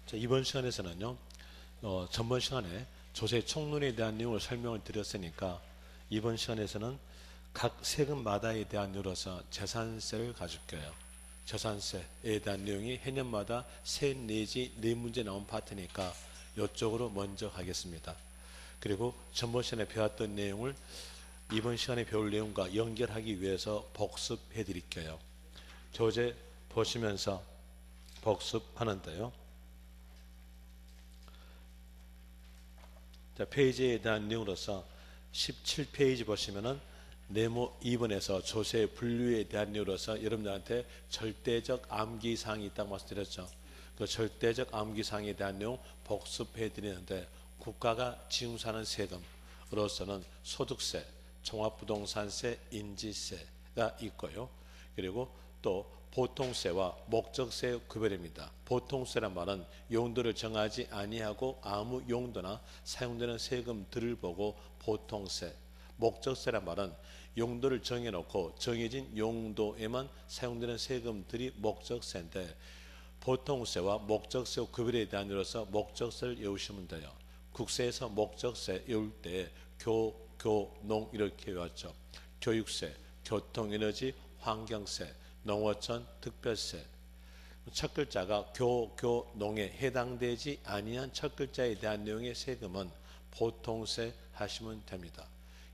자, 이번 시간에서는요, 전번 시간에 조세 총론에 대한 내용을 설명을 드렸으니까 이번 시간에서는 각 세금마다에 대한 내용으로서 재산세를 가질게요. 재산세에 대한 내용이 해년마다 세 내지 네 문제 나온 파트니까 이쪽으로 먼저 가겠습니다. 그리고 전번 시간에 배웠던 내용을 이번 시간에 배울 내용과 연결하기 위해서 복습해 드릴게요. 교재 보시면서 복습하는데요. 자, 페이지에 대한 내용으로서 17페이지 보시면은 네모 2번에서 조세 분류에 대한 내용으로서 여러분들한테 절대적 암기사항이 있다고 말씀드렸죠. 그 절대적 암기사항에 대한 내용 복습해 드리는데, 국가가 징수하는 세금으로서는 소득세, 종합부동산세, 인지세가 있고요. 그리고 또 보통세와 목적세 구별입니다. 보통세란 말은 용도를 정하지 아니하고 아무 용도나 사용되는 세금들을 보고 보통세, 목적세란 말은 용도를 정해놓고 정해진 용도에만 사용되는 세금들이 목적세인데, 보통세와 목적세 구별에 대한 이로서 목적세를 외우시면 돼요. 국세에서 목적세 외울 때 농 이렇게 외웠죠. 교육세, 교통에너지, 환경세, 농어촌, 특별세. 첫 글자가 농에 해당되지 아니한 첫 글자에 대한 내용의 세금은 보통세 하시면 됩니다.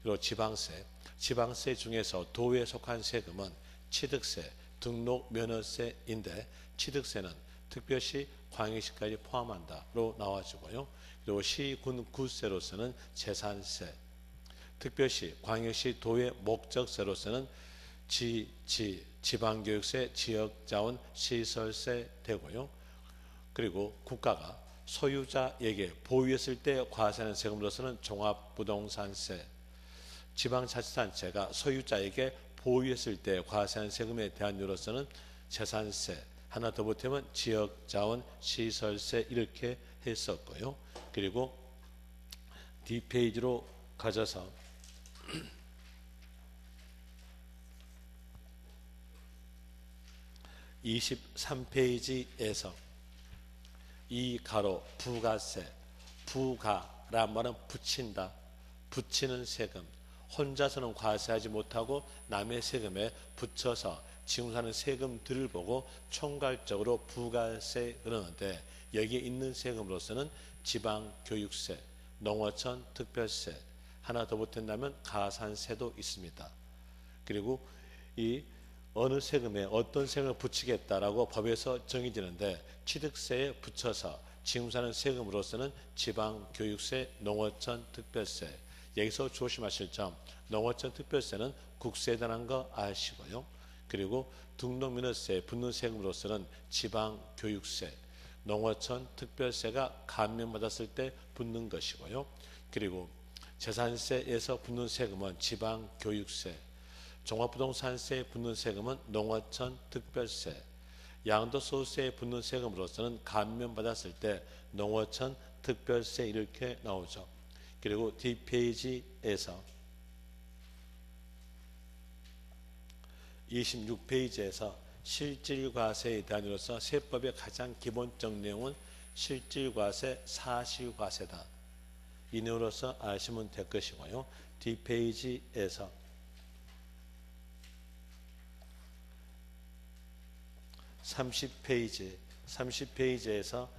그리고 지방세 중에서 도에 속한 세금은 취득세, 등록 면허세인데, 취득세는 특별시, 광역시까지 포함한다로 나와주고요. 그리고 시, 군, 구세로서는 재산세, 특별시, 광역시, 도의 목적세로서는 지방교육세, 지역자원 시설세 되고요. 그리고 국가가 소유자에게 보유했을 때 과세하는 세금으로서는 종합부동산세, 지방자치단체가 소유자에게 보유했을 때 과세하는 세금에 대한 이유로서는 재산세, 하나 더 보태면 지역자원 시설세 이렇게 했었고요. 그리고 뒷페이지로 가져서 23페이지에서 이 가로 부가세, 부가란 말은 붙인다, 붙이는 세금, 혼자서는 과세하지 못하고 남의 세금에 붙여서 징수하는 세금들을 보고 총괄적으로 부가세 그러는데, 여기에 있는 세금으로서는 지방교육세, 농어촌 특별세, 하나 더 보탠다면 가산세도 있습니다. 그리고 이 어느 세금에 어떤 세금을 붙이겠다라고 법에서 정해지는데, 취득세에 붙여서 징수하는 세금으로서는 지방교육세, 농어촌 특별세. 여기서 조심하실 점, 농어촌 특별세는 국세에 해당하는 거 아시고요. 그리고 등록면허세에 붙는 세금으로서는 지방교육세, 농어촌 특별세가 감면받았을 때 붙는 것이고요. 그리고 재산세에서 붙는 세금은 지방교육세, 종합부동산세에 붙는 세금은 농어촌 특별세, 양도소득세에 붙는 세금으로서는 감면받았을 때 농어촌 특별세 이렇게 나오죠. 그리고 뒷페이지에서 26페이지에서 실질과세에 대한 이로서 세법의 가장 기본적 내용은 실질과세, 사실과세다. 이 내용으로서 아시면 될 것이고요. 뒷페이지에서 30페이지에서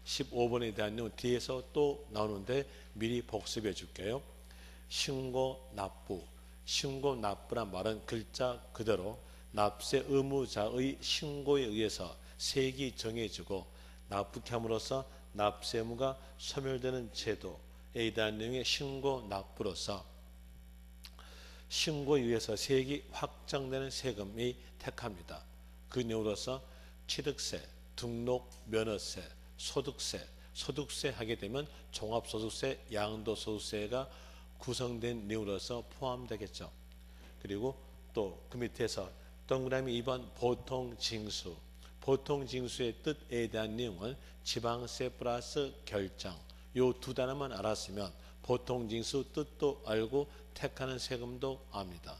15번에 대한 내용 뒤에서 또 나오는데 미리 복습해 줄게요. 신고납부란 말은 글자 그대로 납세 의무자의 신고에 의해서 세액이 정해지고 납부케 함으로써 납세 의무가 소멸되는 제도에 대한 내용의 신고납부로서 신고에 의해서 세액이 확정되는 세금이 택합니다. 그 내용으로서 취득세, 등록 면허세, 소득세 하게 되면 종합소득세, 양도소득세가 구성된 내용으로서 포함되겠죠. 그리고 또 그 밑에서 동그라미 2번 보통징수의 뜻에 대한 내용은 지방세 플러스 결정, 요 두 단어만 알았으면 보통징수 뜻도 알고 택하는 세금도 압니다.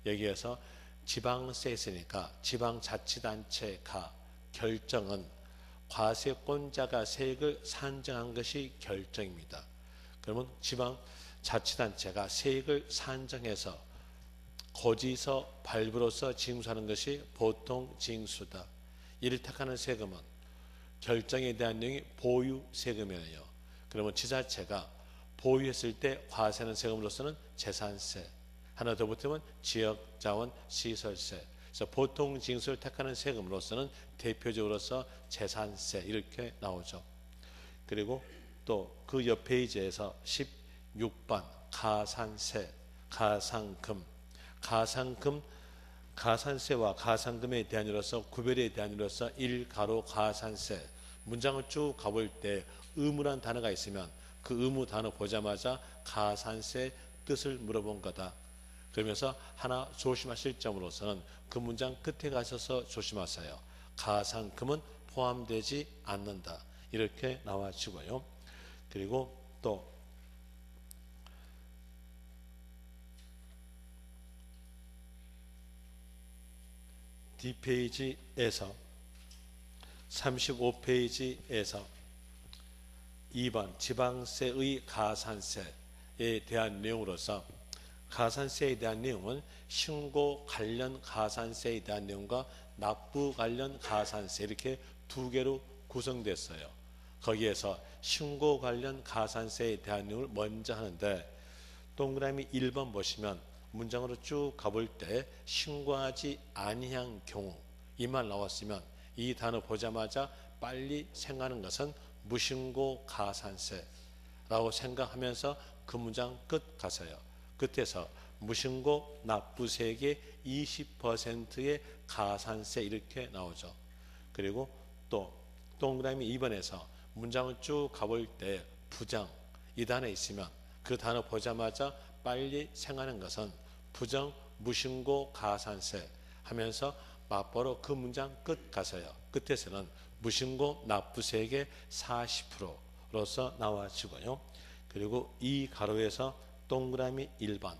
여기에서 지방세 있으니까 지방자치단체가 결정은 과세권자가 세액을 산정한 것이 결정입니다. 그러면 지방자치단체가 세액을 산정해서 고지서 발부로서 징수하는 것이 보통 징수다. 이를 택하는 세금은 결정에 대한 내용이 보유 세금이에요. 그러면 지자체가 보유했을 때 과세하는 세금으로서는 재산세, 하나 더 붙으면 지역자원 시설세. 그래서 보통 징수를 택하는 세금으로서는 대표적으로서 재산세 이렇게 나오죠. 그리고 또 그 옆 페이지에서 16번 가산세, 가상금, 가산세와 가상금에 대한 이로서 구별에 대한 이로서 1가로 가산세. 문장을 쭉 가볼 때 의무란 단어가 있으면 그 의무 단어 보자마자 가산세 뜻을 물어본 거다. 그러면서 하나 조심하실 점으로서는 그 문장 끝에 가셔서 조심하세요. 가상금은 포함되지 않는다. 이렇게 나와지고요. 그리고 또 뒷페이지에서 35페이지에서 2번 지방세의 가산세에 대한 내용으로서 가산세에 대한 내용은 신고 관련 가산세에 대한 내용과 납부 관련 가산세 이렇게 두 개로 구성됐어요. 거기에서 신고 관련 가산세에 대한 내용을 먼저 하는데 동그라미 1번 보시면 문장으로 쭉 가볼 때 신고하지 아니한 경우 이 말 나왔으면 이 단어 보자마자 빨리 생각하는 것은 무신고 가산세라고 생각하면서 그 문장 끝 가세요. 끝에서 무신고 납부세액의 20%의 가산세 이렇게 나오죠. 그리고 또 동그라미 2번에서 문장을 쭉 가볼 때 부정 이 단어 있으면 그 단어 보자마자 빨리 생각하는 것은 부정 무신고 가산세 하면서 맞바로 그 문장 끝 가세요. 끝에서는 무신고 납부세액의 40%로서 나와지고요. 그리고 이 가로에서 동그라미 1번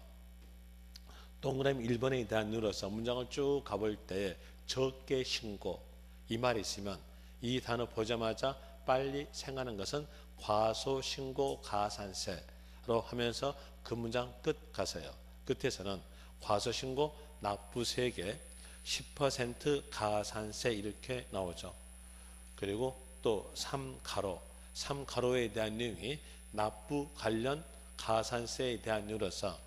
동그라미 1번에 대한 눌러서 문장을 쭉 가볼 때 적게 신고 이 말이 있으면 이 단어 보자마자 빨리 생각하는 것은 과소신고 가산세로 하면서 그 문장 끝 가세요. 끝에서는 과소신고 납부세액의 10% 가산세 이렇게 나오죠. 그리고 또 3가로에 대한 내용이 납부 관련 가산세에 대한 내용으로서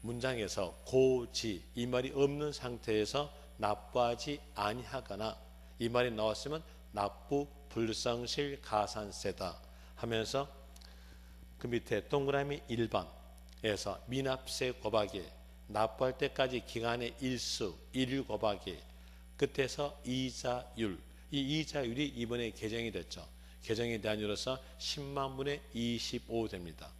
문장에서 고지 이 말이 없는 상태에서 납부하지 아니하거나 이 말이 나왔으면 납부 불성실 가산세다 하면서 그 밑에 동그라미 1번에서 미납세 곱하기 납부할 때까지 기간의 일수 1일 곱하기 끝에서 이자율 이 이자율이 이번에 개정이 됐죠. 개정에 대한 이유로서 10만 분의 25 됩니다.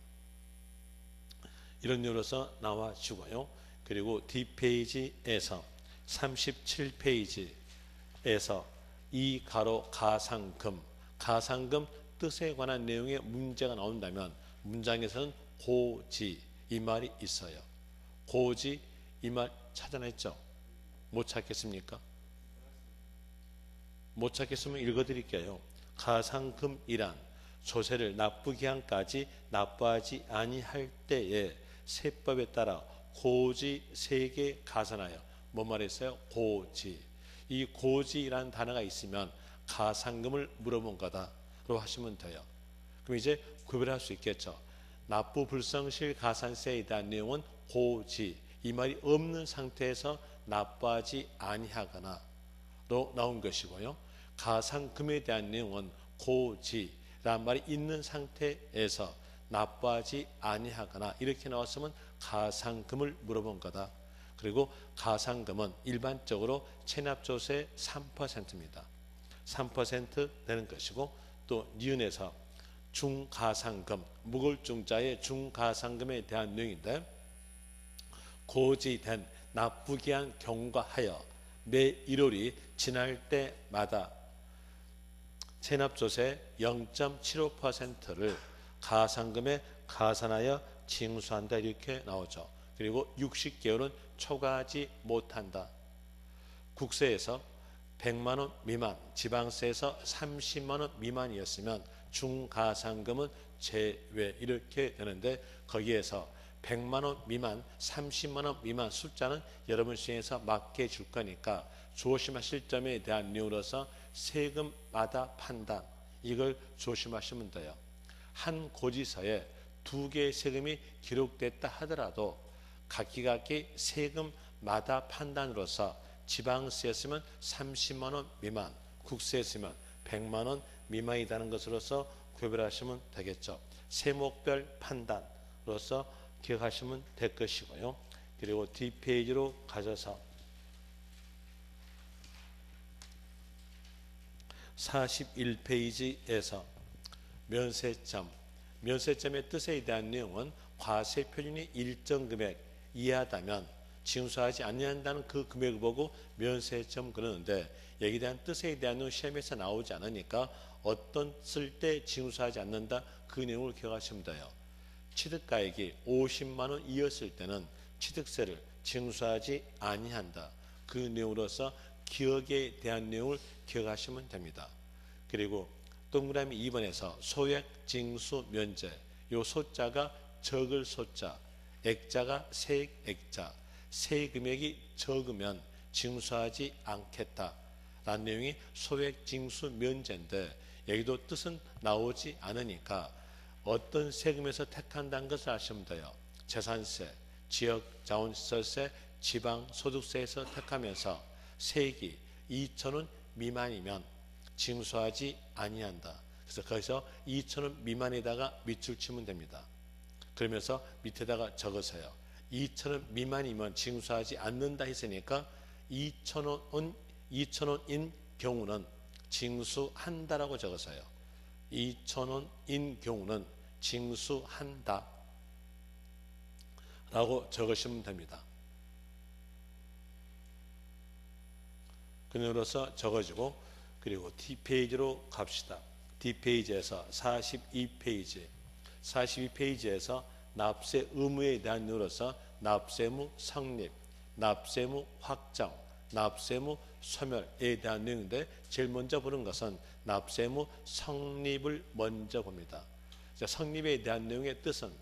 이런 이유로서 나와주고요. 그리고 뒷페이지에서 37페이지에서 이 가로 가상금 뜻에 관한 내용의 문제가 나온다면 문장에서는 고지 이 말이 있어요. 고지 이 말 찾아냈죠? 못 찾겠습니까? 못 찾겠으면 읽어드릴게요. 가상금이란 조세를 납부기한까지 납부하지 아니할 때에 세법에 따라 고지 세액에 가산하여 뭔 말했어요? 고지. 이 고지라는 단어가 있으면 가상금을 물어본 거다로 하시면 돼요. 그럼 이제 구별할 수 있겠죠. 납부 불성실 가산세에 대한 내용은 고지 이 말이 없는 상태에서 납부하지 아니하거나로 나온 것이고요. 가상금에 대한 내용은 고지라는 말이 있는 상태에서 납부하지 아니하거나 이렇게 나왔으면 가상금을 물어본 거다. 그리고 가상금은 일반적으로 체납조세 3%입니다. 3% 되는 것이고 또 니은에서 중가상금, 무골중자의 중가상금에 대한 내용인데 고지된 납부기한 경과하여 매 1월이 지날 때마다 체납조세 0.75%를 가상금에 가산하여 징수한다 이렇게 나오죠. 그리고 60개월은 초과하지 못한다. 국세에서 100만 원 미만, 지방세에서 30만 원 미만이었으면 중가상금은 제외 이렇게 되는데, 거기에서 100만 원 미만, 30만 원 미만 숫자는 여러분 시행에서 맞게 줄 거니까 조심하실 점에 대한 내용으로서 세금마다 판단, 이걸 조심하시면 돼요. 한 고지서에 2개의 세금이 기록됐다 하더라도 각기 세금마다 판단으로서 지방세였으면 30만 원 미만, 국세였으면 100만 원 미만이라는 것으로서 구별하시면 되겠죠. 세목별 판단으로서 기억하시면 될 것이고요. 그리고 뒷페이지로 가셔서 41페이지에서 면세점의 뜻에 대한 내용은 과세 표준이 일정 금액 이하다면 징수하지 않는다는 그 금액을 보고 면세점 그러는데, 여기에 대한 뜻에 대한 내용 시험에서 나오지 않으니까 어떤 쓸 때 징수하지 않는다, 그 내용을 기억하시면 돼요. 취득가액이 50만 원 이었을 때는 취득세를 징수하지 아니한다, 그 내용으로서 기억에 대한 내용을 기억하시면 됩니다. 그리고 동그라미 2번에서 소액 징수 면제, 요 소자가 적을 소자, 액자가 세액 액자, 세금액이 적으면 징수하지 않겠다라는 내용이 소액 징수 면제인데, 여기도 뜻은 나오지 않으니까 어떤 세금에서 택한다는 것을 아시면 돼요. 재산세, 지역자원시설세, 지방소득세에서 택하면서 세액이 2,000원 미만이면 징수하지 아니한다. 그래서 거기서 2,000원 미만에다가 밑줄 치면 됩니다. 그러면서 밑에다가 적으세요. 2,000원 미만이면 징수하지 않는다 했으니까 2,000원인 경우는 징수한다라고 적으세요. 2,000원인 경우는 징수한다 라고 적으시면 됩니다. 그녀로서 적어지고, 그리고 D페이지로 갑시다. D페이지에서 42페이지에서 납세 의무에 대한 내용으로서 납세무 성립, 납세무 확정, 납세무 소멸에 대한 내용인데, 제일 먼저 보는 것은 납세무 성립을 먼저 봅니다. 성립에 대한 내용의 뜻은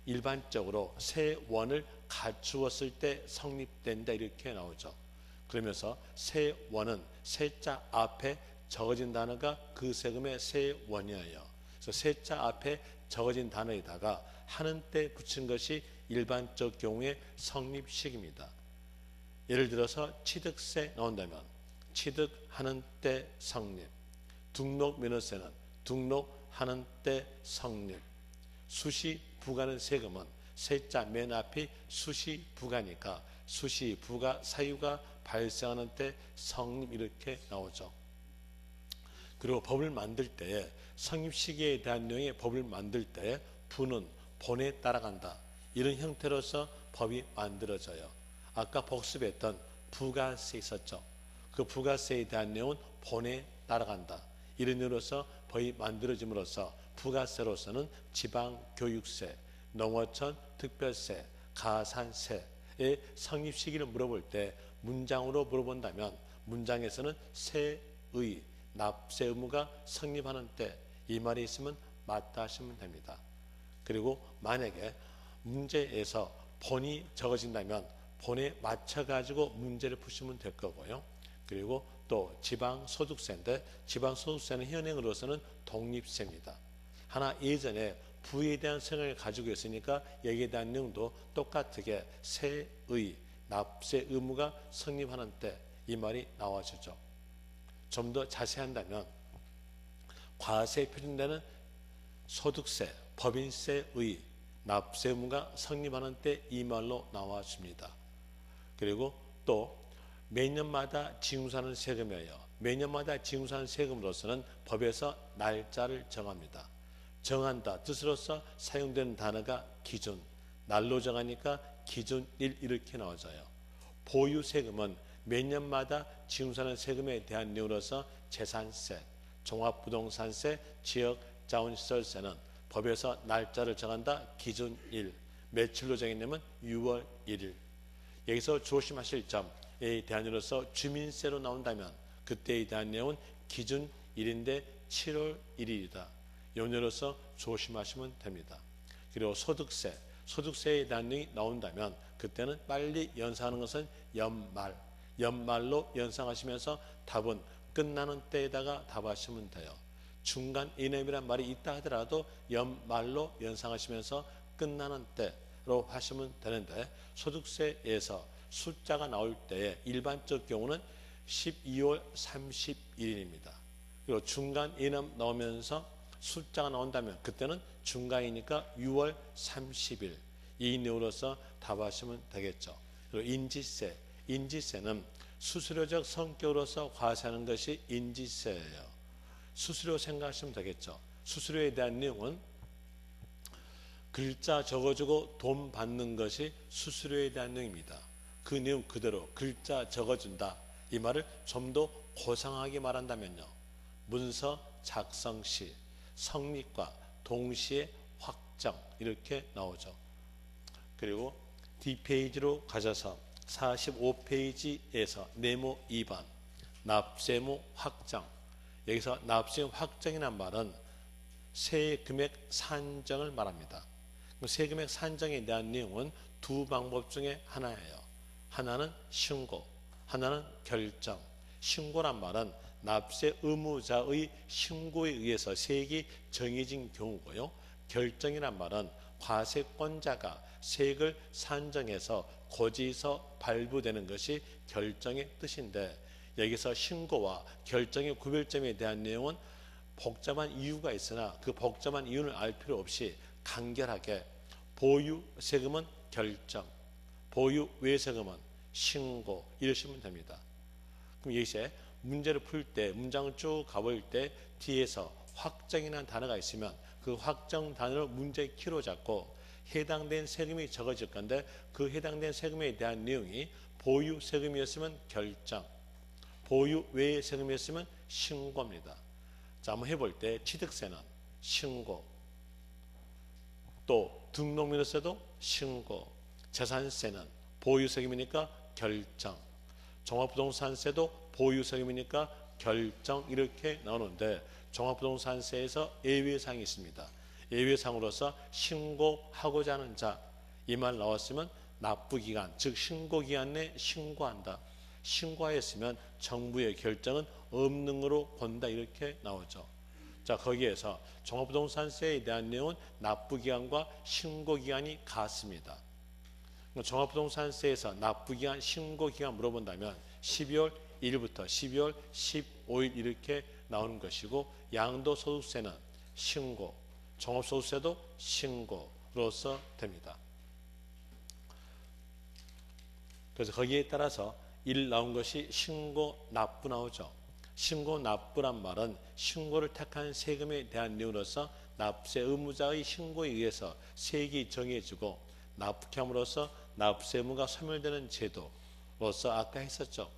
일반적으로 세원을 갖추었을 때 성립된다 이렇게 나오죠. 그러면서 세원은 세자 앞에 적어진 단어가 그 세금의 세원이에요. 그래서 세자 앞에 적어진 단어에다가 하는 때 붙인 것이 일반적 경우의 성립식입니다. 예를 들어서 취득세 나온다면 취득하는 때 성립, 등록면허세는 등록하는 때 성립, 수시 부과는 세금은 세자 맨 앞이 수시 부과니까 수시 부과 사유가 발생하는 때 성립 이렇게 나오죠. 그리고 법을 만들 때에 성립 시기에 대한 내용의 법을 만들 때에 부는 본에 따라간다, 이런 형태로서 법이 만들어져요. 아까 복습했던 부가세 있었죠. 그 부가세에 대한 내용은 본에 따라간다, 이런 의미로서 법이 만들어짐으로써 부가세로서는 지방교육세, 농어촌 특별세, 가산세의 성립 시기를 물어볼 때 문장으로 물어본다면 문장에서는 세의 납세 의무가 성립하는 때, 이 말이 있으면 맞다 하시면 됩니다. 그리고 만약에 문제에서 본이 적어진다면 본에 맞춰가지고 문제를 푸시면 될 거고요. 그리고 또 지방소득세인데, 지방소득세는 현행으로서는 독립세입니다. 하나 예전에 부에 대한 생각을 가지고 있으니까 여기에 대한 내용도 똑같게 세의 납세 의무가 성립하는 때, 이 말이 나와주죠. 좀 더 자세한다면 과세 표준되는 소득세, 법인세의 납세 의무가 성립하는 때 이 말로 나와줍니다. 그리고 또 매년마다 징수하는 세금이에요. 매년마다 징수하는 세금으로서는 법에서 날짜를 정합니다. 정한다 뜻으로서 사용되는 단어가 기준, 날로 정하니까 기준일 이렇게 나와져요. 보유세금은 매년마다 징수하는 세금에 대한 내용으로서 재산세, 종합부동산세, 지역자원시설세는 법에서 날짜를 정한다, 기준일, 며칠로 정했냐면 6월 1일. 여기서 조심하실 점에 대한 의미로서 주민세로 나온다면 그때에 대한 내용은 기준 일인데 7월 1일이다. 연료로서 조심하시면 됩니다. 그리고 소득세에 대한 내용이 나온다면 그때는 빨리 연상하는 것은 연말로 연상하시면서 답은 끝나는 때에다가 답하시면 돼요. 중간 이념이란 말이 있다 하더라도 연말로 연상하시면서 끝나는 때로 하시면 되는데, 소득세에서 숫자가 나올 때에 일반적 경우는 12월 31일입니다. 그리고 중간 이념 나오면서 숫자가 나온다면 그때는 중간이니까 6월 30일, 이 내용으로서 답하시면 되겠죠. 그리고 인지세는 수수료적 성격으로서 과세하는 것이 인지세예요. 수수료 생각하시면 되겠죠. 수수료에 대한 내용은 글자 적어주고 돈 받는 것이 수수료에 대한 내용입니다. 그 내용 그대로 글자 적어준다, 이 말을 좀 더 고상하게 말한다면요, 문서 작성 시 성립과 동시에 확정, 이렇게 나오죠. 그리고 뒷페이지로 가셔서 45페이지에서 네모 2번 납세무 확정, 여기서 납세무 확정이란 말은 세금액 산정을 말합니다. 세금액 산정에 대한 내용은 두 방법 중에 하나예요. 하나는 신고, 하나는 결정. 신고란 말은 납세 의무자의 신고에 의해서 세액이 정해진 경우고요. 결정이란 말은 과세권자가 세액을 산정해서 고지서 발부되는 것이 결정의 뜻인데, 여기서 신고와 결정의 구별점에 대한 내용은 복잡한 이유가 있으나 그 복잡한 이유를 알 필요 없이 간결하게 보유 세금은 결정, 보유 외 세금은 신고, 이러시면 됩니다. 그럼 여기서 문제를 풀 때, 문장을 쭉 가볼 때 뒤에서 확정이라는 단어가 있으면 그 확정 단어를 문제의 키로 잡고 해당된 세금이 적어질 건데, 그 해당된 세금에 대한 내용이 보유 세금이었으면 결정, 보유 외의 세금이었으면 신고입니다. 자, 한번 해볼 때 취득세는 신고, 또 등록민세도 신고, 재산세는 보유세금이니까 결정, 종합부동산세도 보유세금이니까 결정, 이렇게 나오는데 종합부동산세에서 예외사항이 있습니다. 예외사항으로서 신고하고자 하는 자, 이 말 나왔으면 납부기간, 즉 신고기간 내에 신고한다. 신고하였으면 정부의 결정은 없는 거로 본다, 이렇게 나오죠. 자, 거기에서 종합부동산세에 대한 내용은 납부기간과 신고기간이 같습니다. 종합부동산세에서 납부기간, 신고기간 물어본다면 12월 1일부터 12월 15일 이렇게 나오는 것이고, 양도소득세는 신고, 종합소득세도 신고로서 됩니다. 그래서 거기에 따라서 1 나온 것이 신고 납부 나오죠. 신고 납부란 말은 신고를 택한 세금에 대한 내용으로서 납세 의무자의 신고에 의해서 세액이 정해지고 납부함으로써 납세 의무가 소멸되는 제도로서 아까 했었죠.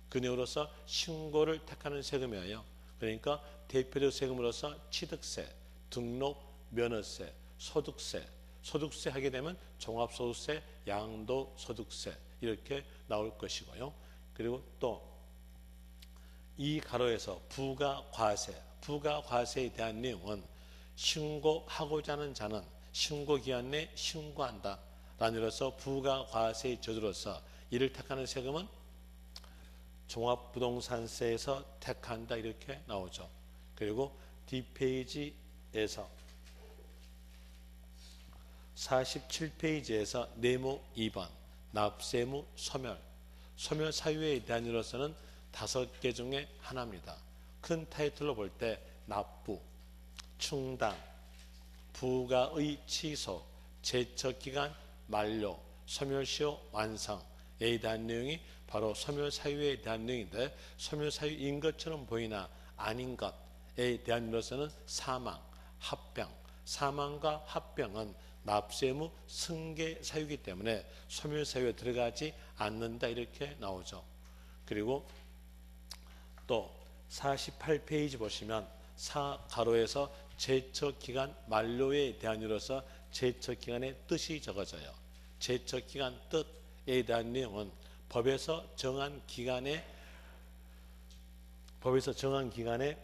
그 내용으로서 신고를 택하는 세금이에요. 그러니까 대표적 세금으로서 취득세, 등록, 면허세, 소득세, 소득세 하게 되면 종합소득세, 양도소득세, 이렇게 나올 것이고요. 그리고 또 이 가로에서 부가과세, 부가과세에 대한 내용은 신고하고자 하는 자는 신고기한 내에 신고한다 라는 의미로서 부가과세의 저주로서 이를 택하는 세금은 종합부동산세에서 택한다, 이렇게 나오죠. 그리고 뒷페이지에서 47페이지에서 네모 2번 납세무 소멸, 소멸 사유에 대한 이로서는 5개 중에 하나입니다. 큰 타이틀로 볼 때 납부, 충당, 부가의 취소, 제척기간 만료, 소멸시효 완성에 대한 내용이 바로 소멸 사유에 대한 내용인데, 소멸 사유인 것처럼 보이나 아닌 것에 대한 이로서는 사망, 합병, 사망과 합병은 납세무 승계 사유이기 때문에 소멸 사유에 들어가지 않는다, 이렇게 나오죠. 그리고 또 48페이지 보시면 가로에서 제척기간 만료에 대한 이로서 제척기간의 뜻이 적어져요. 제척기간 뜻에 대한 내용은 법에서 정한 기간에 법에서 정한 기간에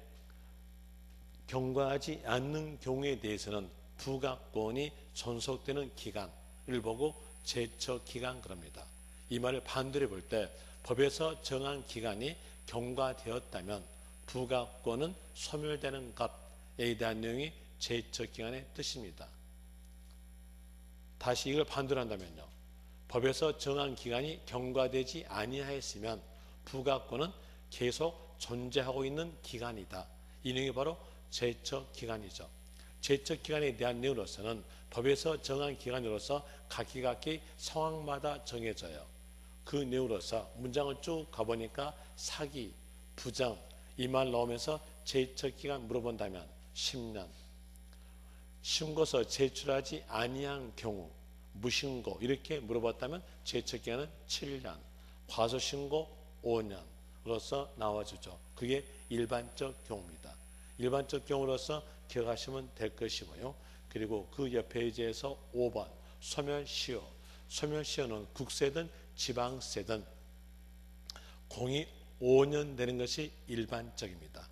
경과하지 않는 경우에 대해서는 부가권이 존속되는 기간을 보고 제처 기간 그럽니다. 이 말을 반대로 볼 때 법에서 정한 기간이 경과되었다면 부가권은 소멸되는 것에 대한 내용이 제처 기간의 뜻입니다. 다시 이걸 반대로 한다면요. 법에서 정한 기간이 경과되지 아니하였으면 부가권은 계속 존재하고 있는 기간이다. 이 내용이 바로 제처 기간이죠. 제처 기간에 대한 내용으로서는 법에서 정한 기간으로서 각기 상황마다 정해져요. 그 내용으로서 문장을 쭉 가보니까 사기, 부정 이 말 나오면서 제처 기간 물어본다면 10년, 신고서 제출하지 아니한 경우 무신고 이렇게 물어봤다면 제처 기간은 7년, 과소신고 5년으로서 나와주죠. 그게 일반적 경우입니다. 일반적 경우로서 기억하시면 될 것이고요. 그리고 그 옆 페이지에서 5번 소멸시효. 소멸시효는 국세든 지방세든 공이 5년 되는 것이 일반적입니다.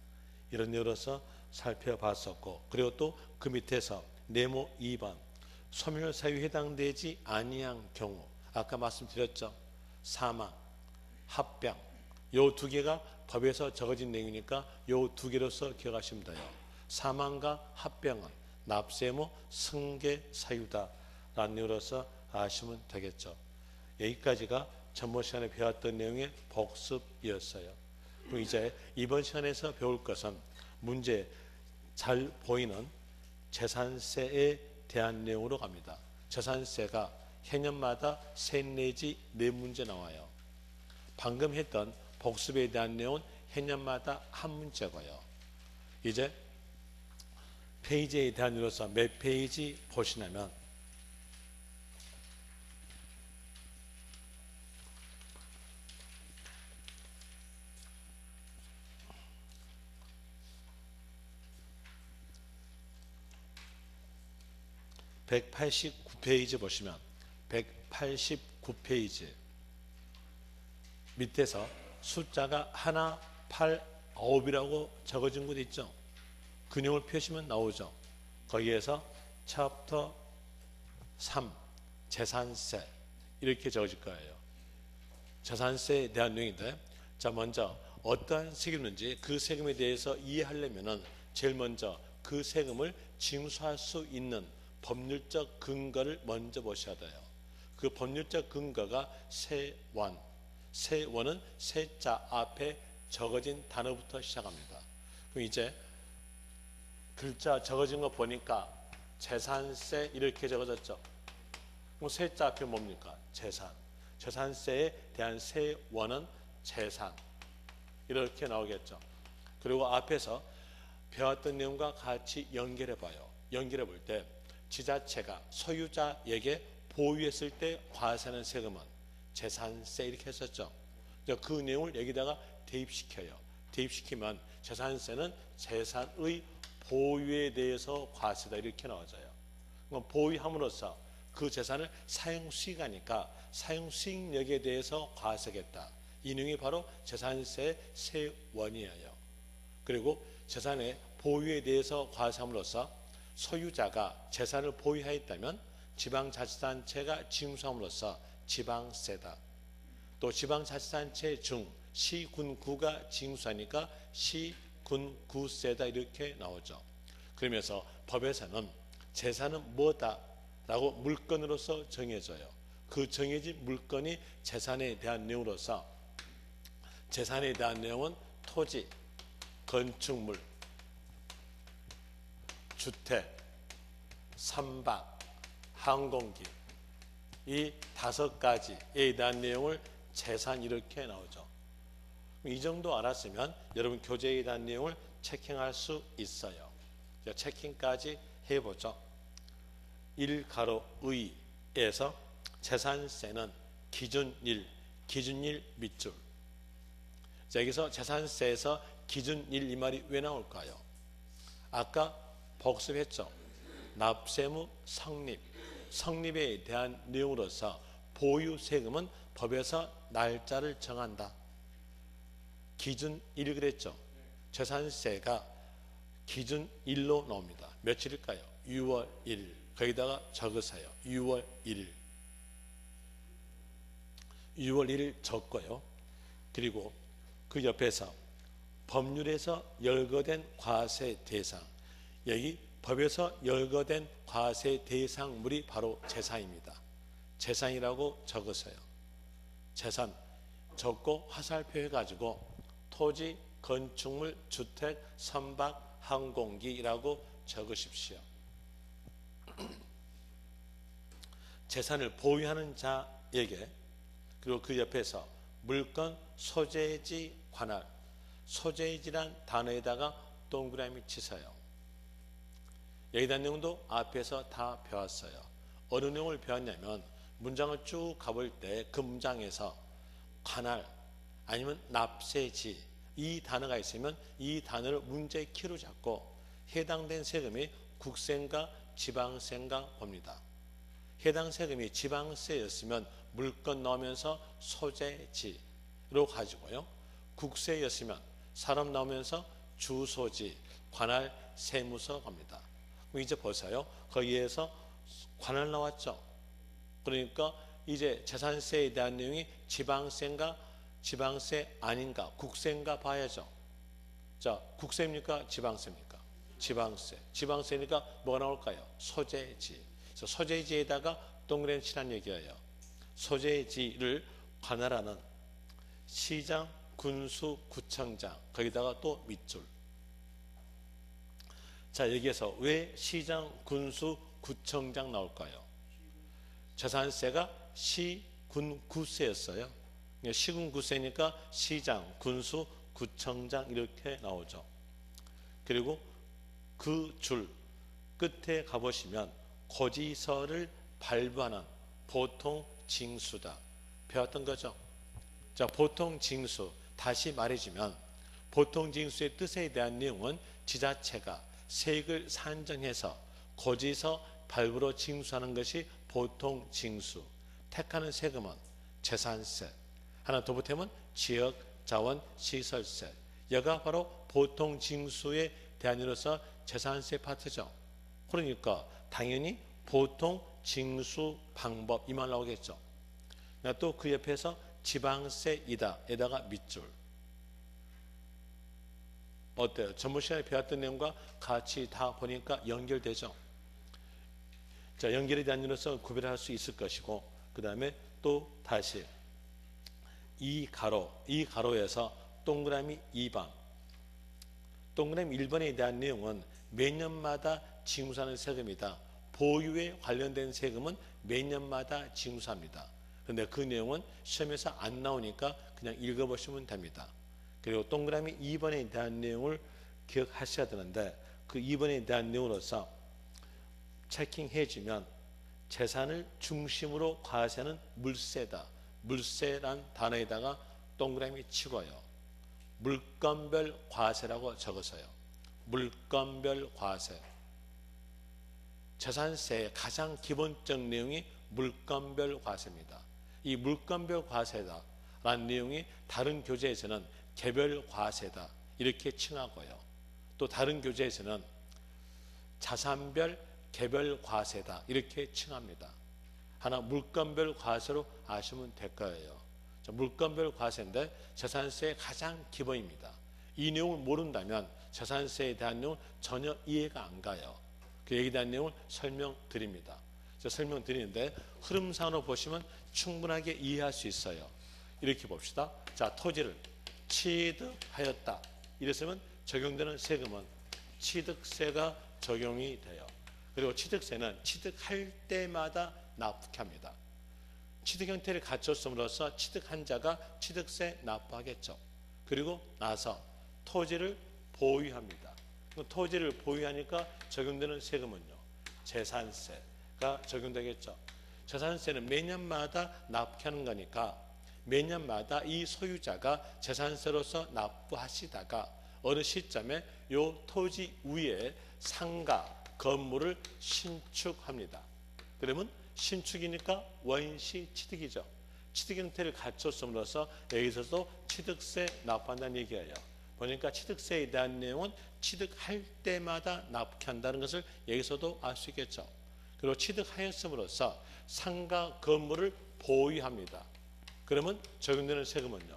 이런 예로서 살펴봤었고, 그리고 또 그 밑에서 네모 2번 소멸사유에 해당되지 아니한 경우, 아까 말씀드렸죠. 사망, 합병 요 두 개가 법에서 적어진 내용이니까 요 두 개로서 기억하시면 돼요. 사망과 합병은 납세무 승계 사유다라는 내용으로서 아시면 되겠죠. 여기까지가 전번 시간에 배웠던 내용의 복습이었어요. 그럼 이제 이번 시간에서 배울 것은 문제 잘 보이는 재산세에 대한 내용으로 갑니다. 재산세가 해년마다 세 내지 네 문제 나와요. 방금 했던 복습에 대한 내용은 해년마다 한 문제고요. 이제 페이지에 대한 이로서 몇 페이지 보시냐면 189페이지 보시면 189페이지 밑에서 숫자가 하나, 8, 9이라고 적어진 곳 있죠. 그 내용을 펴시면 나오죠. 거기에서 챕터 3 재산세 이렇게 적어질 거예요. 재산세에 대한 내용인데, 자 먼저 어떠한 세금인지 그 세금에 대해서 이해하려면은 제일 먼저 그 세금을 징수할 수 있는 법률적 근거를 먼저 보셔야 돼요. 그 법률적 근거가 세원. 세원은 세자 앞에 적어진 단어부터 시작합니다. 그럼 이제 글자 적어진 거 보니까 재산세 이렇게 적어졌죠. 그럼 세자 앞에 뭡니까? 재산. 재산세에 대한 세원은 재산. 이렇게 나오겠죠. 그리고 앞에서 배웠던 내용과 같이 연결해 봐요. 연결해 볼 때 지자체가 소유자에게 보유했을 때 과세하는 세금은 재산세 이렇게 했었죠. 그 내용을 여기다가 대입시켜요. 대입시키면 재산세는 재산의 보유에 대해서 과세다 이렇게 나와져요. 그럼 보유함으로써 그 재산을 사용수익하니까 사용수익력에 대해서 과세겠다. 이 내용이 바로 재산세의 세원이에요. 그리고 재산의 보유에 대해서 과세함으로써 소유자가 재산을 보유하였다면 지방자치단체가 징수함으로써 지방세다. 또 지방자치단체 중 시, 군, 구가 징수하니까 시, 군, 구세다 이렇게 나오죠. 그러면서 법에서는 재산은 뭐다? 라고 물건으로서 정해져요. 그 정해진 물건이 재산에 대한 내용으로서 재산에 대한 내용은 토지, 건축물, 주택, 선박, 항공기 이 5가지에 대한 내용을 재산 이렇게 나오죠. 이 정도 알았으면 여러분 교재에 대한 내용을 체킹할 수 있어요. 체킹까지 해보죠. 1가로의에서 재산세는 기준일, 기준일 밑줄. 자, 여기서 재산세에서 기준일 이 말이 왜 나올까요? 아까 복습했죠. 납세무 성립, 성립에 대한 내용으로서 보유세금은 법에서 날짜를 정한다. 기준일 그랬죠. 재산세가 기준 일로 나옵니다. 며칠일까요? 6월 1일. 거기다가 적으세요. 6월 1일. 6월 1일 적고요. 그리고 그 옆에서 법률에서 열거된 과세 대상. 여기 법에서 열거된 과세 대상물이 바로 재산입니다. 재산이라고 적으세요. 재산 적고 화살표 해가지고 토지, 건축물, 주택, 선박, 항공기라고 적으십시오. 재산을 보유하는 자에게, 그리고 그 옆에서 물건, 소재지, 관할. 소재지란 단어에다가 동그라미 치세요. 여기 대한 내용도 앞에서 다 배웠어요. 어느 내용을 배웠냐면 문장을 쭉 가볼 때 그 문장에서 관할 아니면 납세지 이 단어가 있으면 이 단어를 문제의 키로 잡고 해당된 세금이 국세인가 지방세인가 봅니다. 해당 세금이 지방세였으면 물건 넣으면서 소재지로 가지고요. 국세였으면 사람 넣으면서 주소지, 관할, 세무서 갑니다. 그럼 이제 보세요. 거기에서 관할 나왔죠. 그러니까 이제 재산세에 대한 내용이 지방세인가 지방세 아닌가 국세인가 봐야죠. 자, 국세입니까 지방세입니까? 지방세. 지방세니까 뭐가 나올까요? 소재지. 그래서 소재지에다가 동그라미 치란 얘기예요. 소재지를 관할하는 시장, 군수, 구청장 거기다가 또 밑줄. 자, 여기에서 왜 시장, 군수, 구청장 나올까요? 재산세가 시, 군, 구세였어요. 시군, 구세니까 시장, 군수, 구청장 이렇게 나오죠. 그리고 그 줄 끝에 가보시면 고지서를 발부하는 보통 징수다. 배웠던 거죠. 자, 보통 징수 다시 말해주면 보통 징수의 뜻에 대한 내용은 지자체가 세액을 산정해서 고지서 발부로 징수하는 것이 보통 징수. 택하는 세금은 재산세. 하나 더 보태면 지역 자원 시설세. 여가 바로 보통 징수에 대한 이로서 재산세 파트죠. 그러니까 당연히 보통 징수 방법 이 말 나오겠죠. 또 그 옆에서 지방세이다 에다가 밑줄. 어때요? 전번 시간에 배웠던 내용과 같이 다 보니까 연결되죠. 자, 연결에 대한 이로서 구별할 수 있을 것이고, 그 다음에 또 다시 이 가로에서 동그라미 2번, 동그라미 1번에 대한 내용은 매년마다 징수하는 세금이다. 보유에 관련된 세금은 매년마다 징수합니다. 그런데 그 내용은 시험에서 안 나오니까 그냥 읽어보시면 됩니다. 그리고 동그라미 2번에 대한 내용을 기억하셔야 되는데 그 2번에 대한 내용으로서 체킹해주면 재산을 중심으로 과세하는 물세다. 물세란 단어에다가 동그라미 치고요. 물건별 과세라고 적어서요. 물건별 과세. 재산세의 가장 기본적 내용이 물건별 과세입니다. 이 물건별 과세다라는 내용이 다른 교재에서는 개별 과세다 이렇게 칭하고요. 또 다른 교재에서는 자산별 개별 과세다 이렇게 칭합니다. 하나 물건별 과세로 아시면 될 거예요. 물건별 과세인데 재산세의 가장 기본입니다. 이 내용을 모른다면 재산세에 대한 내용은 전혀 이해가 안 가요. 그 얘기에 대한 내용을 설명드립니다. 설명드리는데 흐름상으로 보시면 충분하게 이해할 수 있어요. 이렇게 봅시다. 자, 토지를 취득하였다. 이랬으면 적용되는 세금은 취득세가 적용이 돼요. 그리고 취득세는 취득할 때마다 납부합니다. 취득 형태를 갖췄음으로써 취득한 자가 취득세 납부하겠죠. 그리고 나서 토지를 보유합니다. 토지를 보유하니까 적용되는 세금은요. 재산세가 적용되겠죠. 재산세는 매년마다 납부하는 거니까 매년마다 이 소유자가 재산세로서 납부하시다가 어느 시점에 이 토지 위에 상가, 건물을 신축합니다. 그러면 신축이니까 원시 취득이죠. 취득 형태를 갖췄음으로써 여기서도 취득세 납부한다는 얘기예요. 보니까 취득세에 대한 내용은 취득할 때마다 납부한다는 것을 여기서도 알 수 있겠죠. 그리고 취득하였음으로써 상가 건물을 보유합니다. 그러면 적용되는 세금은요,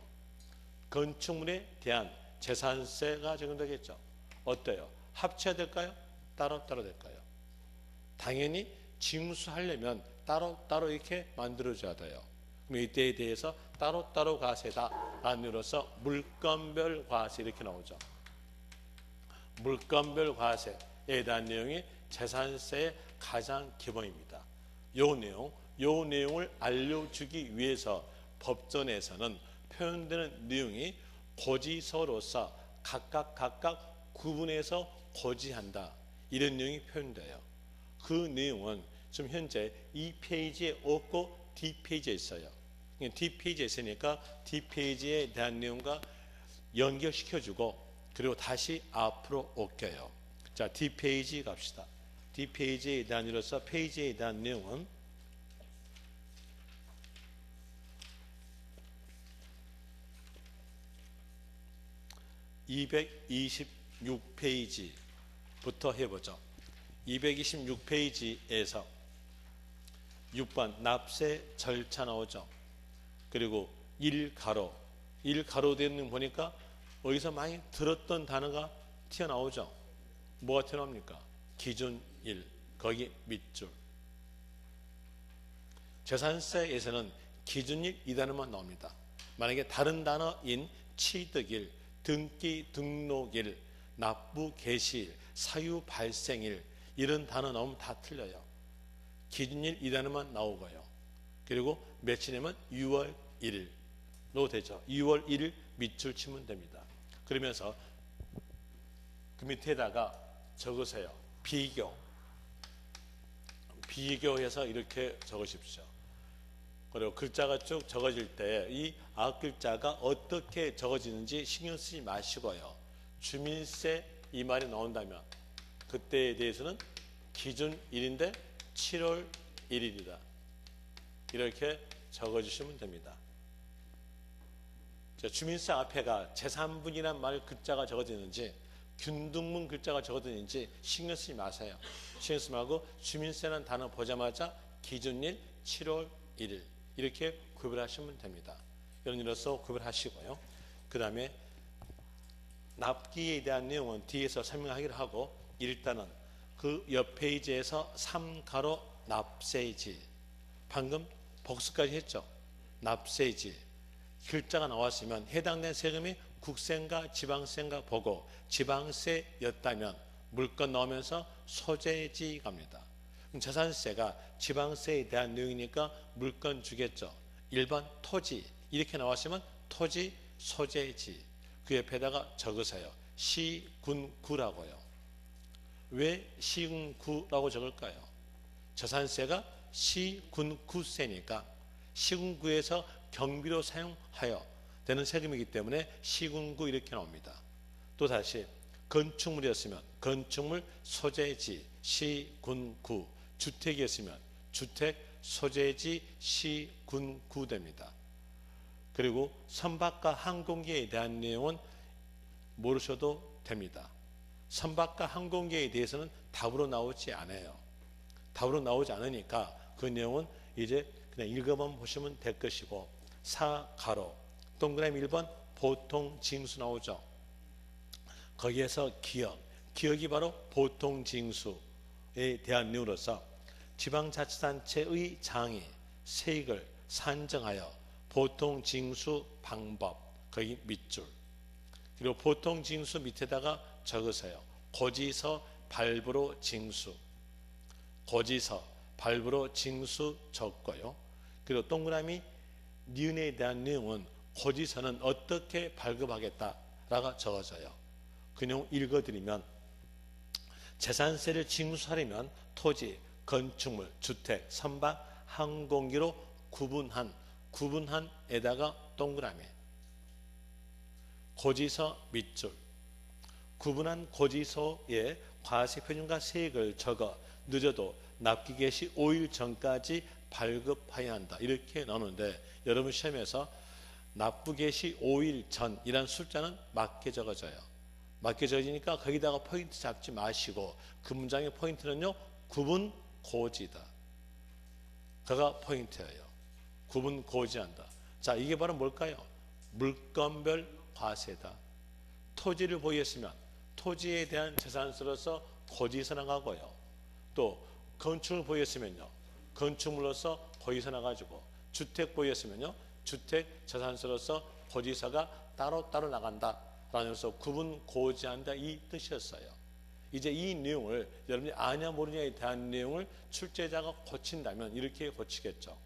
건축물에 대한 재산세가 적용되겠죠. 어때요? 합쳐야 될까요? 따로따로 될까요? 당연히 징수하려면 따로따로 이렇게 만들어줘야 돼요. 그럼 이때에 대해서 따로따로 과세다라는 이유로서 물건별 과세 이렇게 나오죠. 물건별 과세에 대한 내용이 재산세의 가장 기본입니다. 요 내용을 알려주기 위해서 법전에서는 표현되는 내용이 고지서로서 각각 구분해서 고지한다. 이런 내용이 표현돼요. 그 내용은 지금 현재 2페이지에 없고 D페이지에 있어요. D페이지에 있으니까 D페이지에 대한 내용과 연결시켜주고 그리고 다시 앞으로 옮겨요. 자, D페이지 갑시다. D페이지에 대한 이로써 페이지에 대한 내용은 226페이지부터 해보죠. 226페이지에서 6번 납세 절차 나오죠. 그리고 1가로 되어 있는 거 보니까 어디서 많이 들었던 단어가 튀어나오죠. 뭐가 튀어나옵니까? 기준 1, 거기 밑줄. 재산세에서는 기준 1, 이 단어만 나옵니다. 만약에 다른 단어인 취득일, 등기 등록일, 납부 개시일, 사유 발생일 이런 단어 나오면 다 틀려요. 기준일 이 단어만 나오고요. 그리고 며칠이면 6월 1일로 되죠. 6월 1일 밑줄 치면 됩니다. 그러면서 그 밑에다가 적으세요. 비교해서 이렇게 적으십시오. 그리고 글자가 쭉 적어질 때 이 앞글자가 어떻게 적어지는지 신경 쓰지 마시고요. 주민세 이 말이 나온다면 그때에 대해서는 기준 1인데 7월 1일이다. 이렇게 적어주시면 됩니다. 주민세 앞에가 제3분이란 말 글자가 적어지는지 균등문 글자가 적어지는지 신경 쓰지 마세요. 신경 쓰지 말고 주민세라는 단어 보자마자 기준일 7월 1일 이렇게 구별하시면 됩니다. 이런 일로서 구별하시고요. 그 다음에 납기에 대한 내용은 뒤에서 설명하기로 하고 일단은 그 옆 페이지에서 3가로 납세지 방금 복수까지 했죠. 납세지 글자가 나왔으면 해당된 세금이 국세인가 지방세인가 보고 지방세였다면 물건 나오면서 소재지 갑니다. 그럼 재산세가 지방세에 대한 내용이니까 물건 주겠죠. 1번 토지 이렇게 나왔으면 토지 소재지 그 옆에다가 적으세요. 시군구라고요. 왜 시군구라고 적을까요? 재산세가 시군구세니까 시군구에서 경비로 사용하여 되는 세금이기 때문에 시군구 이렇게 나옵니다. 또다시 건축물이었으면 건축물 소재지 시군구, 주택이었으면 주택 소재지 시군구 됩니다. 그리고 선박과 항공기에 대한 내용은 모르셔도 됩니다. 선박과 항공기에 대해서는 답으로 나오지 않아요. 답으로 나오지 않으니까 그 내용은 이제 그냥 읽어만 보시면 될 것이고 4가로 동그라미 1번 보통 징수 나오죠. 거기에서 기억이 바로 보통 징수에 대한 내용으로서 지방자치단체의 장이 세액을 산정하여 보통 징수 방법 거기 밑줄 그리고 보통 징수 밑에다가 적으세요. 고지서 발부로 징수 고지서 발부로 징수 적고요. 그리고 동그라미 니은에 대한 내용은 고지서는 어떻게 발급하겠다라고 적어져요. 그 내용 읽어드리면 재산세를 징수하려면 토지, 건축물, 주택, 선박, 항공기로 구분한에다가 동그라미 고지서 밑줄 구분한 고지서에 과세표준과 세액을 적어 늦어도 납기 개시 5일 전까지 발급해야 한다. 이렇게 나오는데 여러분 시험에서 납부 시 5일 전이란 숫자는 맞게 적어져요. 맞게 적어지니까 거기다가 포인트 잡지 마시고 그 문장의 포인트는요. 구분 고지다. 그가 포인트예요. 구분 고지한다. 자, 이게 바로 뭘까요? 물건별 과세다. 토지를 보유했으면 토지에 대한 재산세로서 고지서 나가고요. 또 건축을 보유했으면요. 건축물로서 고지서 나가지고 주택 보유했으면요. 주택 재산세로서 고지서가 따로따로 나간다. 라면서 구분 고지한다 이 뜻이었어요. 이제 이 내용을 여러분이 아냐 모르냐에 대한 내용을 출제자가 고친다면 이렇게 고치겠죠.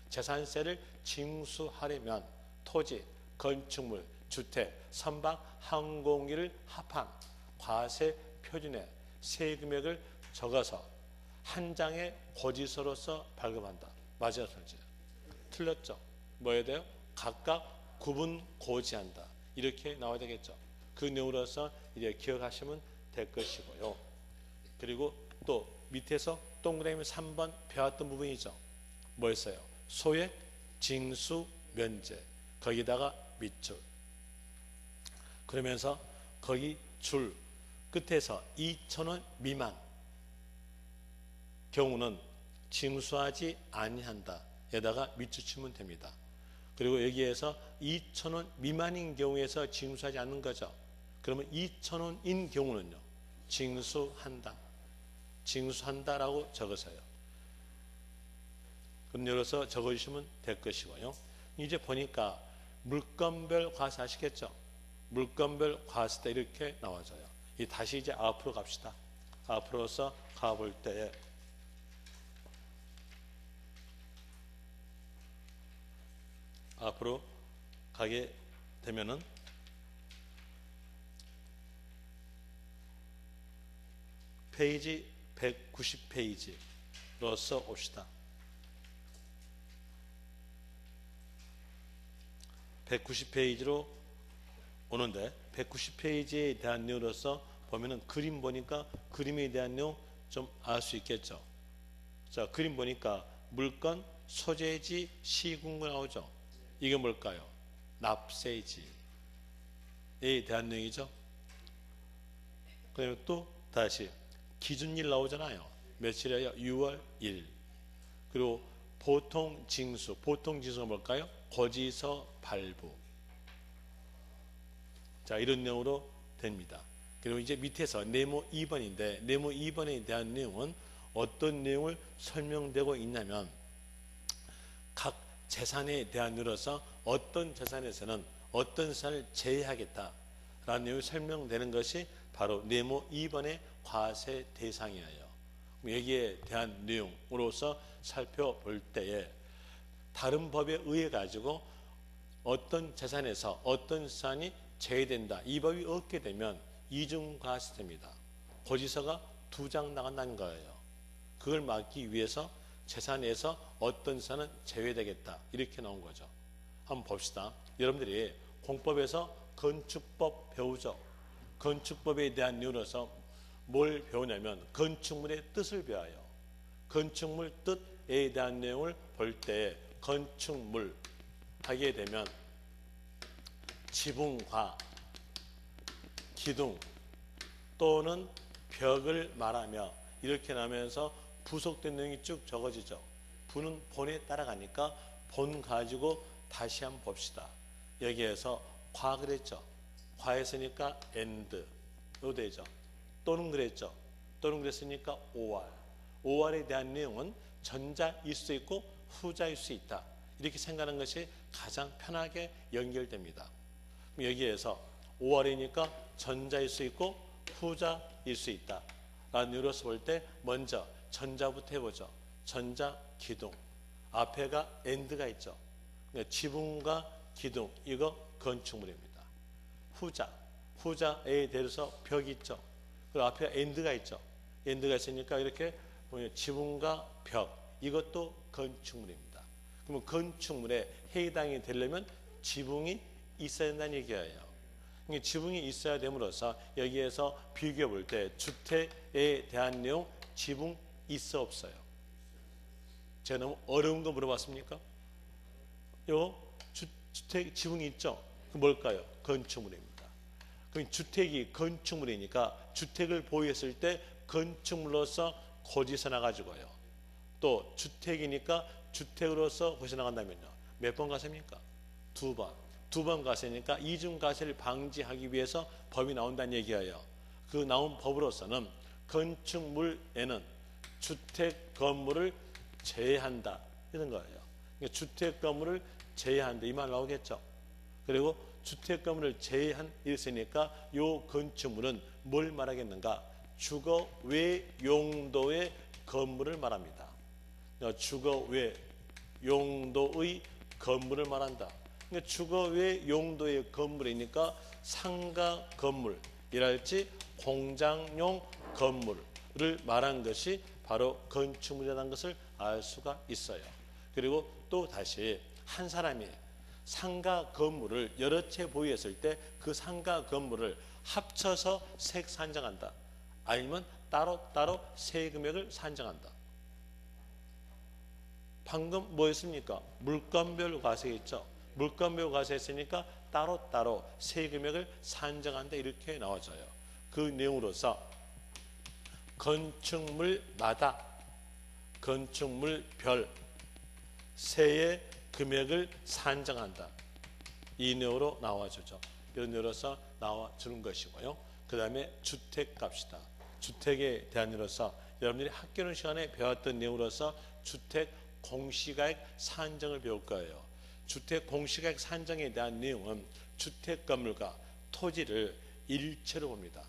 재산세를 징수하려면 토지, 건축물, 주택, 선박, 항공기를 합한 과세 표준에 세금액을 적어서 한 장의 고지서로서 발급한다. 맞아요, 틀렸죠? 틀렸죠. 뭐 해야 돼요? 각각 구분 고지한다. 이렇게 나와야 되겠죠. 그 내용으로서 이제 기억하시면 될 것이고요. 그리고 또 밑에서 동그라미 3번 배웠던 부분이죠. 뭐였어요? 소액, 징수, 면제. 거기다가 밑줄. 그러면서 거기 줄 끝에서 2,000원 미만 경우는 징수하지 아니한다. 에다가 밑줄 치면 됩니다. 그리고 여기에서 2,000원 미만인 경우에서 징수하지 않는 거죠. 그러면 2,000원인 경우는요. 징수한다. 징수한다라고 적으세요. 그럼 열어서 적어주시면 될 것이고요. 이제 보니까 물건별 과세 아시겠죠? 물건별 과세다 이렇게 나와져요. 다시 이제 앞으로 갑시다. 앞으로서 가볼 때에 앞으로 가게 되면은 페이지 190페이지로서 옵시다. 190페이지로 오는데 190페이지에 대한 내용으로서 보면은 그림 보니까 그림에 대한 내용 좀 알 수 있겠죠. 자, 그림 보니까 물건, 소재지, 시군구 나오죠. 이게 뭘까요? 납세지에 대한 내용이죠. 그리고 또 다시 기준일 나오잖아요. 며칠이에요? 6월 1일. 그리고 보통 징수. 보통 징수가 뭘까요? 고지서 발부. 자, 이런 내용으로 됩니다. 그리고 이제 밑에서 네모 2번인데 네모 2번에 대한 내용은 어떤 내용을 설명되고 있냐면 각 재산에 대한 늘어서 어떤 재산에서는 어떤 재산을 제외하겠다라는 내용이 설명되는 것이 바로 네모 2번의 과세 대상이에요. 여기에 대한 내용으로서 살펴볼 때에 다른 법에 의해 가지고 어떤 재산에서 어떤 재산이 제외된다. 이 법이 없게 되면 이중과세됩니다. 고지서가 2장 나간다는 거예요. 그걸 막기 위해서 재산에서 어떤 재산은 제외되겠다. 이렇게 나온 거죠. 한번 봅시다. 여러분들이 공법에서 건축법 배우죠. 건축법에 대한 이유로서 뭘 배우냐면 건축물의 뜻을 배워요. 건축물 뜻에 대한 내용을 볼 때 건축물 하게 되면 지붕과 기둥 또는 벽을 말하며 이렇게 나면서 부속된 내용이 쭉 적어지죠. 부는 본에 따라가니까 본 가지고 다시 한번 봅시다. 여기에서 과 그랬죠. 과했으니까 and 요 되죠. 또는 그랬죠. 또는 그랬으니까 or. or에 대한 내용은 전자일 수 있고 후자일 수 있다. 이렇게 생각하는 것이 가장 편하게 연결됩니다. 여기에서 or이니까 전자일 수 있고 후자일 수 있다. 라는 이유로서 볼 때 먼저 전자부터 해보죠. 전자, 기둥. 앞에가 and가 있죠. 지붕과 기둥, 이거 건축물입니다. 후자, 후자에 대해서 벽이 있죠. 그리고 앞에 and가 있죠. and가 있으니까 이렇게 지붕과 벽, 이것도 건축물입니다. 그러면 건축물에 해당이 되려면 지붕이 있어야 된다는 얘기예요. 지붕이 있어야 됨으로써 여기에서 비교해 볼 때 주택에 대한 내용 지붕 있어 없어요? 제가 너무 어려운 거 물어봤습니까? 주택 지붕이 있죠. 그 뭘까요? 건축물입니다. 그럼 주택이 건축물이니까 주택을 보유했을 때 건축물로서 고지서 나가지고요. 또 주택이니까 주택으로서 고지서 나간다면요. 몇 번 가세입니까? 2번. 2번 가세니까 이중 가세를 방지하기 위해서 법이 나온다는 얘기예요. 그 나온 법으로서는 건축물에는 주택 건물을 제외한다 이런 거예요. 그러니까 주택 건물을 제외한다 이 말 나오겠죠. 그리고 주택 건물을 제외한 일이니까 요 건축물은 뭘 말하겠는가? 주거 외 용도의 건물을 말합니다. 주거 외 용도의 건물을 말한다. 그러니까 주거 외 용도의 건물이니까 상가 건물이랄지 공장용 건물을 말한 것이 바로 건축물이라는 것을 알 수가 있어요. 그리고 또 다시 한 사람이 상가 건물을 여러 채 보유했을 때 그 상가 건물을 합쳐서 세액 산정한다. 아니면 따로따로 세금액을 산정한다. 방금 뭐였습니까? 물건별 과세했죠. 물건별 과세했으니까 따로따로 세금액을 산정한다 이렇게 나와져요. 그 내용으로서 건축물마다 건축물별 세의 금액을 산정한다. 이 내용으로 나와주죠. 이런 내용으로서 나와주는 것이고요. 그 다음에 주택값이다. 주택에 대한 내용으로서 여러분들이 학교 시간에 배웠던 내용으로서 주택 공시가액 산정을 배울 거예요. 주택 공시가액 산정에 대한 내용은 주택 건물과 토지를 일체로 봅니다.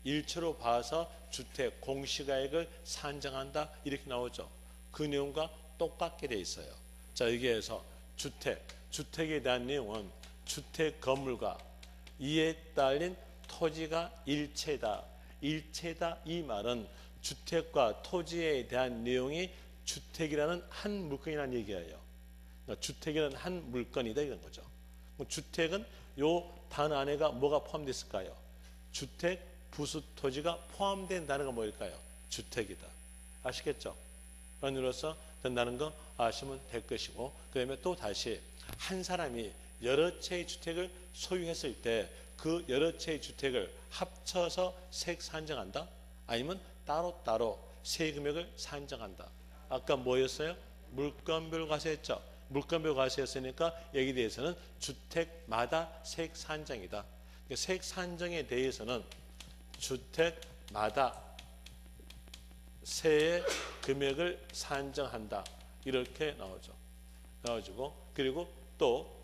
일체로 봐서 주택 공시가액을 산정한다 이렇게 나오죠. 그 내용과 똑같게 돼 있어요. 자, 여기에서 주택에 대한 내용은 주택 건물과 이에 딸린 토지가 일체다. 일체다 이 말은 주택과 토지에 대한 내용이 주택이라는 한 물건이라는 얘기예요. 그러니까 주택이라는 한 물건이다 이런 거죠. 주택은 요 단 안에가 뭐가 포함되어 있을까요? 주택 부수 토지가 포함된 단어가 뭐일까요? 주택이다. 아시겠죠? 그런 의미로서 된다는 거 아시면 될 것이고, 그 다음에 또 다시 한 사람이 여러 채의 주택을 소유했을 때 그 여러 채의 주택을 합쳐서 세액 산정한다? 아니면 따로따로 세금액을 산정한다? 아까 뭐였어요? 물건별 과세였죠. 물건별 과세였으니까 여기에 대해서는 주택마다 세액 산정이다. 그러니까 세액 산정에 대해서는 주택마다 세의 금액을 산정한다. 이렇게 나와지고 그리고 또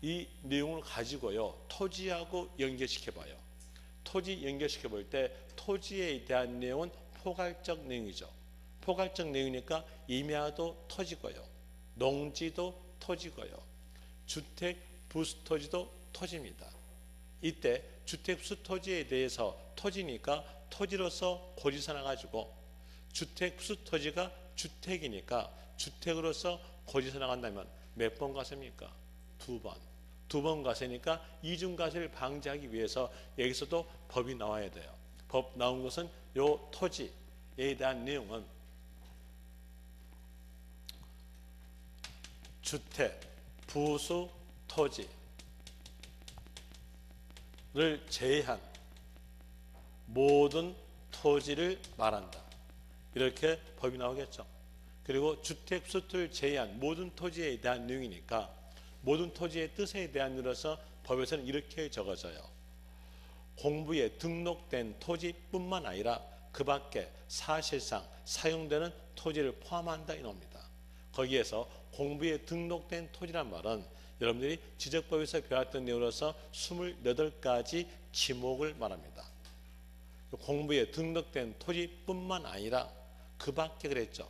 이 내용을 가지고요. 토지하고 연결시켜봐요. 토지 연결시켜볼 때 토지에 대한 내용은 포괄적 내용이죠. 포괄적 내용이니까 임야도 토지고요. 농지도 토지고요. 주택 부수토지도 토지입니다. 이때 주택 부수토지에 대해서 토지니까 토지로서 고지서 나가지고 주택 부수토지가 주택이니까 주택으로서 고지서 나간다면 몇 번 가세입니까? 2번. 2번 가세니까 이중과세를 방지하기 위해서 여기서도 법이 나와야 돼요. 법 나온 것은 요 토지에 대한 내용은 주택 부수 토지를 제외한 모든 토지를 말한다. 이렇게 법이 나오겠죠. 그리고 주택 부수토지를 제외한 모든 토지에 대한 내용이니까 모든 토지의 뜻에 대한 의미로서 법에서는 이렇게 적어져요. 공부에 등록된 토지뿐만 아니라 그 밖에 사실상 사용되는 토지를 포함한다 이겁니다. 거기에서 공부에 등록된 토지란 말은 여러분들이 지적법에서 배웠던 내용으로서 28가지 지목을 말합니다. 공부에 등록된 토지뿐만 아니라 그 밖에 그랬죠.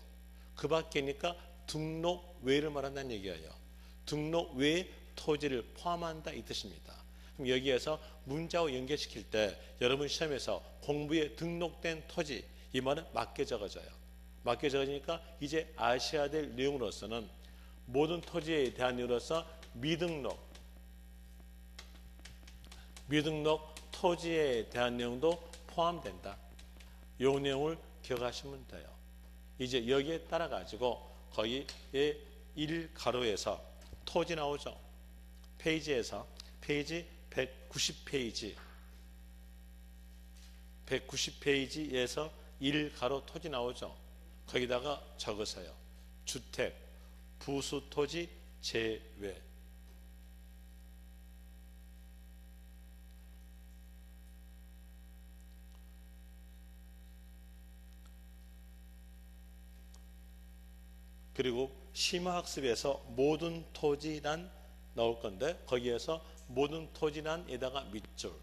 그 밖이니까 등록 외를 말한다는 얘기예요. 등록 외의 토지를 포함한다 이 뜻입니다. 그럼 여기에서 문자와 연결시킬 때 여러분 시험에서 공부에 등록된 토지 이 말은 맞게 적어져요. 맞게 적어지니까 이제 아셔야 될 내용으로서는 모든 토지에 대한 내용으로서 미등록 토지에 대한 내용도 포함된다. 이 내용을 기억하시면 돼요. 이제 여기에 따라 가지고 거기에 1가로에서 토지 나오죠. 페이지에서 페이지 190페이지에서 1가로 토지 나오죠. 거기다가 적으세요. 주택, 부수 토지 제외. 그리고 심화학습에서 모든 토지란 나올 건데 거기에서 모든 토지란에다가 밑줄.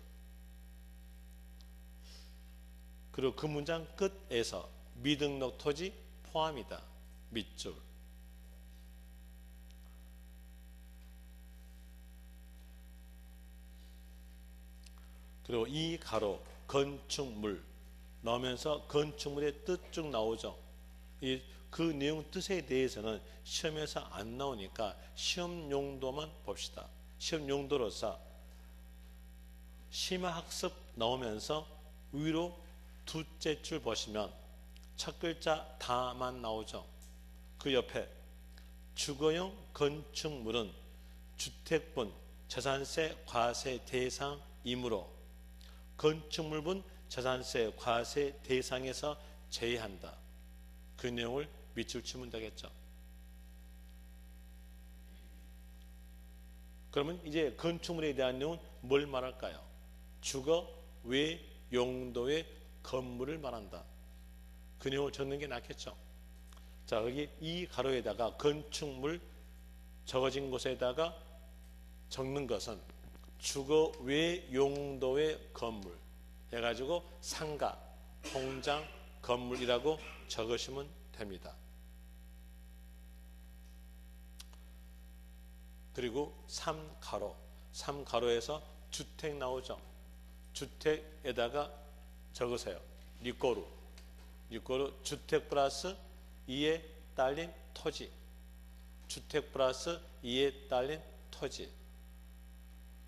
그리고 그 문장 끝에서 미등록 토지 포함이다. 밑줄. 그리고 이 가로 건축물 넣으면서 건축물의 뜻 쭉 나오죠. 그 내용 뜻에 대해서는 시험에서 안 나오니까 시험 용도만 봅시다. 시험 용도로서 심화학습 나오면서 위로 두째 줄 보시면 첫 글자 다만 나오죠. 그 옆에 주거용 건축물은 주택분 재산세 과세 대상이므로 건축물분 재산세 과세 대상에서 제외한다. 그 내용을 밑줄 치면 되겠죠. 그러면 이제 건축물에 대한 내용은 뭘 말할까요? 주거 외 용도의 건물을 말한다. 그 내용을 적는 게 낫겠죠. 자, 여기 이 가로에다가 건축물 적어진 곳에다가 적는 것은 주거 외 용도의 건물 해가지고 상가, 공장, 건물이라고 적으시면 됩니다. 그리고 3가로에서 주택 나오죠. 주택에다가 적으세요. 니꼬루 주택 플러스 2에 딸린 토지. 주택 플러스 2에 딸린 토지.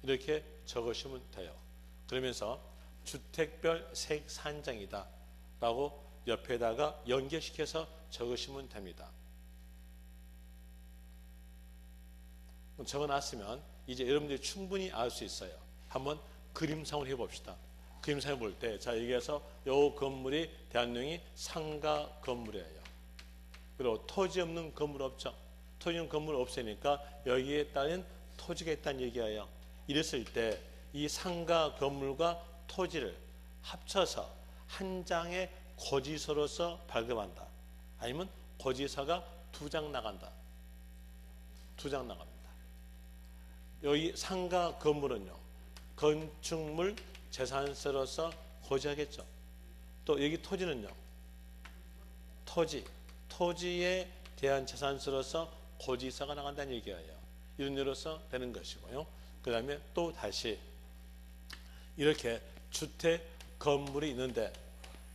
이렇게 적으시면 돼요. 그러면서 주택별 색 산정이다 라고 옆에다가 연결시켜서 적으시면 됩니다. 적어놨으면 이제 여러분들이 충분히 알 수 있어요. 한번 그림상으로 해봅시다. 그림상을 볼 때, 자, 여기에서 이 건물이 대한민국이 상가 건물이에요. 그리고 토지 없는 건물 없죠. 토지 없는 건물 없으니까 여기에 따른 토지가 있다는 얘기예요. 이랬을 때 이 상가 건물과 토지를 합쳐서 한 장의 고지서로서 발급한다. 아니면 고지서가 2장 나간다. 2장 나갑니다. 여기 상가 건물은요, 건축물 재산세로서 고지하겠죠. 또 여기 토지는요, 토지에 대한 재산세로서 고지서가 나간다는 얘기예요. 이런 예로서 되는 것이고요. 그 다음에 또 다시 이렇게 주택 건물이 있는데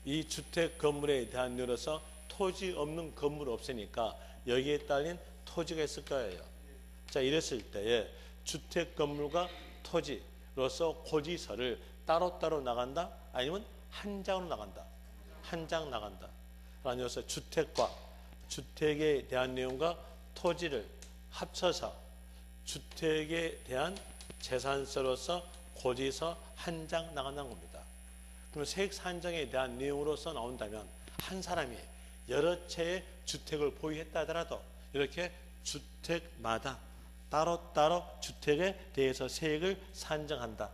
이 주택 건물에 대한 예로서 토지 없는 건물 없으니까 여기에 딸린 토지가 있을 거예요. 자, 이랬을 때에 주택 건물과 토지로서 고지서를 따로따로 나간다? 아니면 한 장으로 나간다? 한 장 나간다. 아니어서 주택과 주택에 대한 내용과 토지를 합쳐서 주택에 대한 재산세로서 고지서 한 장 나간다는 겁니다. 그럼 세액 산정에 대한 내용으로서 나온다면 한 사람이 여러 채의 주택을 보유했다 하더라도 이렇게 주택마다 따로따로 주택에 대해서 세액을 산정한다.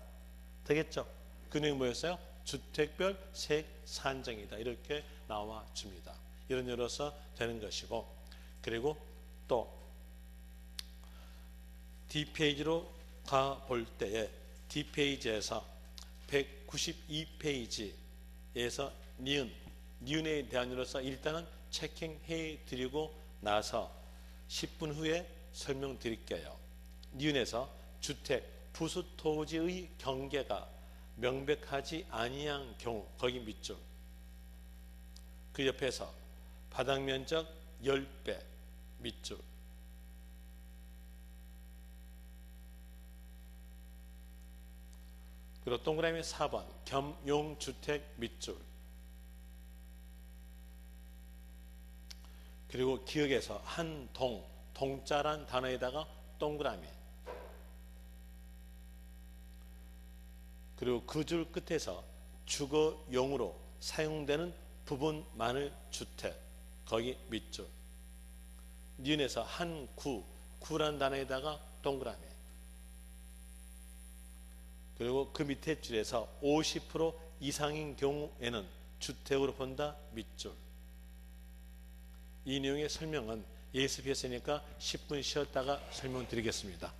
되겠죠? 그 내용이 뭐였어요? 주택별 세액 산정이다. 이렇게 나와 줍니다. 이런 예로서 되는 것이고, 그리고 또 D페이지로 가볼 때에 D페이지에서 192페이지에서 니은에 대한 예로서 일단은 체킹해 드리고 나서 10분 후에 설명드릴게요. 니은에서 주택, 부수 토지의 경계가 명백하지 아니한 경우 거기 밑줄. 그 옆에서 바닥 면적 10배 밑줄. 그리고 동그라미 4번 겸용주택 밑줄. 그리고 기억에서 한 동자란 단어에다가 동그라미. 그리고 그 줄 끝에서 주거용으로 사용되는 부분만을 주택, 거기 밑줄. 니은에서 한 구, 구란 단어에다가 동그라미. 그리고 그 밑에 줄에서 50% 이상인 경우에는 주택으로 본다, 밑줄. 이 내용의 설명은 예습했으니까 10분 쉬었다가 설명드리겠습니다.